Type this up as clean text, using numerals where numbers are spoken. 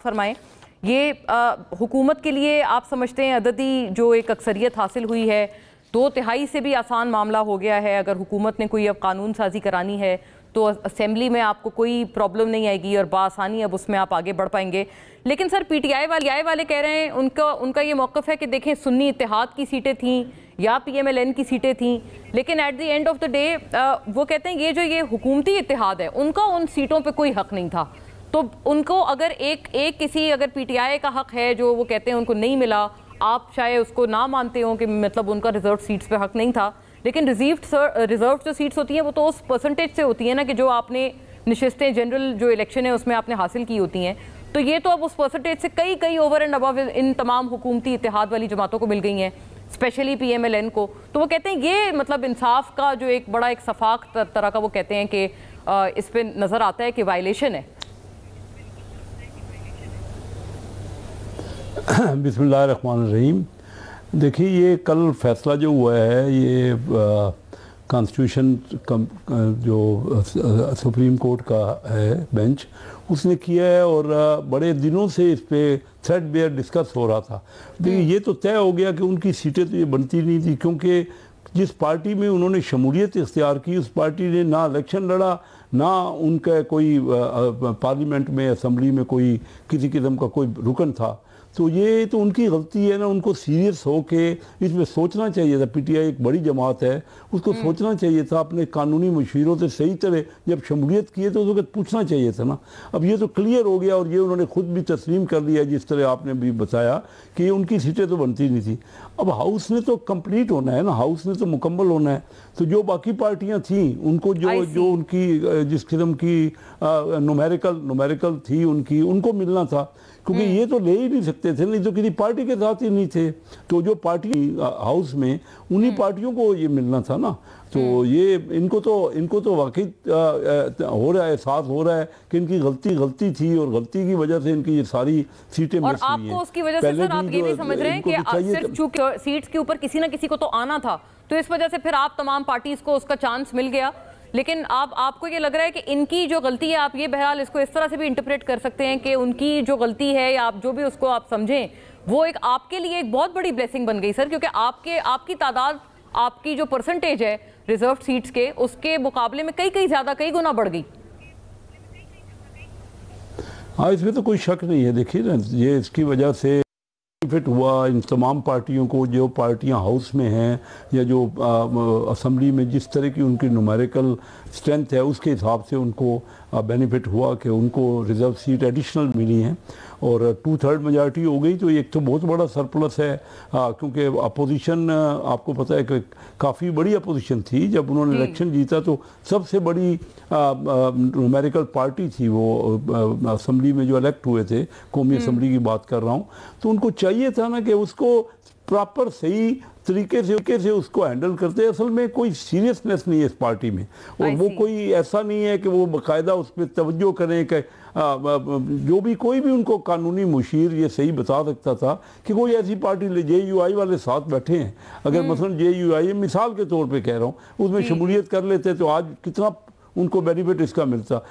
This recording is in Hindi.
फरमाएं, ये हुकूमत के लिए आप समझते हैं अददी जो एक अक्सरियत हासिल हुई है, 2/3 से भी आसान मामला हो गया है। अगर हुकूमत ने कोई अब कानून साजी करानी है तो असेंबली में आपको कोई प्रॉब्लम नहीं आएगी और बासानी अब उसमें आप आगे बढ़ पाएंगे। लेकिन सर पीटीआई वाले कह रहे हैं, उनका ये मौक़िफ़ है कि देखें सुन्नी इत्तेहाद की सीटें थीं या पीएमएलएन की सीटें थीं, लेकिन at the end of the day वो कहते हैं ये हुकूमती इत्तेहाद है, उनका उन सीटों पर कोई हक़ नहीं था। तो उनको अगर अगर पीटीआई का हक़ है जो वो कहते हैं उनको नहीं मिला, आप शायद उसको ना मानते हो कि मतलब उनका रिजर्व सीट्स पे हक़ नहीं था, लेकिन रिजर्व जो सीट्स होती हैं वो तो उस परसेंटेज से होती है ना कि जो आपने नशिस्तें जनरल जो इलेक्शन है उसमें आपने हासिल की होती हैं। तो ये तो अब उस परसेंटेज से कई ओवर एंड अबव इन तमाम हुकूमती इत्तेहाद वाली जमातों को मिल गई हैं, स्पेशली पीएमएलएन को। तो वो कहते हैं ये मतलब इंसाफ का जो एक बड़ा एक सफाक तरह का वो कहते हैं कि इस पर नज़र आता है कि वायलेशन है। बिस्मिल्लाहिर्रहमानिर्रहीम। देखिए, ये कल फैसला जो हुआ है, ये कॉन्स्टिट्यूशन जो सुप्रीम कोर्ट का है बेंच, उसने किया है और बड़े दिनों से इस पर थ्रेडबेयर डिस्कस हो रहा था। देखिए, ये तो तय हो गया कि उनकी सीटें तो ये बनती नहीं थी, क्योंकि जिस पार्टी में उन्होंने शमूलियत इख्तियार की उस पार्टी ने ना इलेक्शन लड़ा, ना उनका कोई पार्लियामेंट में असम्बली में कोई किसी किस्म का कोई रुकन था। तो ये तो उनकी गलती है ना, उनको सीरियस हो के इसमें सोचना चाहिए था। पीटीआई एक बड़ी जमात है, उसको सोचना चाहिए था, अपने कानूनी मशीरों से सही तरह जब शमूलियत की है तो उस वक्त पूछना चाहिए था ना। अब ये तो क्लियर हो गया और ये उन्होंने खुद भी तस्लीम कर लिया, जिस तरह आपने भी बताया कि उनकी सीटें तो बनती नहीं थी। अब हाउस ने तो कंप्लीट होना है ना, हाउस ने तो मुकम्मल होना है। तो जो बाकी पार्टियाँ थीं उनको जो उनकी जिस किस्म की न्यूमेरिकल थी उनको मिलना था, क्योंकि ये तो ले ही नहीं सकते थे, नहीं तो किसी पार्टी के साथ ही नहीं थे। तो जो पार्टी हाउस में उन्हीं पार्टियों को ये मिलना था ना। तो ये इनको तो वाकई हो रहा है, एहसास हो रहा है कि इनकी गलती थी और गलती की वजह से इनकी ये सारी सीटें मिस हुई हैं। और आपको उसकी वजह से सर आप ये भी समझ रहे हैं कि सिर्फ चूंकि सीट्स के ऊपर किसी ना किसी को तो आना था, तो इस वजह से फिर आप तमाम पार्टीज को उसका चांस मिल गया। लेकिन आपको ये लग रहा है कि इनकी जो गलती है, आप ये बहरहाल इसको इस तरह से भी इंटरप्रेट कर सकते हैं कि उनकी जो गलती है या आप जो भी उसको आप समझें, वो एक आपके लिए एक बहुत बड़ी ब्लेसिंग बन गई सर, क्योंकि आपकी तादाद, आपकी जो परसेंटेज है रिजर्व सीट्स के, उसके मुकाबले में कई गुना बढ़ गई। हाँ, इसमें तो कोई शक नहीं है। देखिए ना, ये इसकी वजह से बेनिफिट हुआ इन तमाम पार्टियों को, जो पार्टियां हाउस में हैं या जो असम्बली में जिस तरह की उनकी न्यूमेरिकल स्ट्रेंथ है उसके हिसाब से उनको बेनिफिट हुआ कि उनको रिजर्व सीट एडिशनल मिली हैं और 2/3 मेजॉरिटी हो गई। तो एक तो बहुत बड़ा सरप्लस है, क्योंकि अपोजिशन आपको पता है कि काफ़ी बड़ी अपोजिशन थी। जब उन्होंने इलेक्शन जीता तो सबसे बड़ी न्यूमेरिकल पार्टी थी वो असम्बली में जो इलेक्ट हुए थे, कौमी असम्बली की बात कर रहा हूँ। तो उनको चाहिए था ना कि उसको प्रॉपर सही तरीके से उसको हैंडल करते। असल में कोई सीरियसनेस नहीं है इस पार्टी में, और वो कोई ऐसा नहीं है कि वो बाकायदा उस पर तवज्जो करें कि जो भी कोई भी उनको कानूनी मुशीर ये सही बता सकता था कि कोई ऐसी पार्टी ले, JUI वाले साथ बैठे हैं, अगर मसलन JUI मिसाल के तौर पे कह रहा हूँ उसमें शमूलियत कर लेते तो आज कितना उनको बेनिफिट इसका मिलता।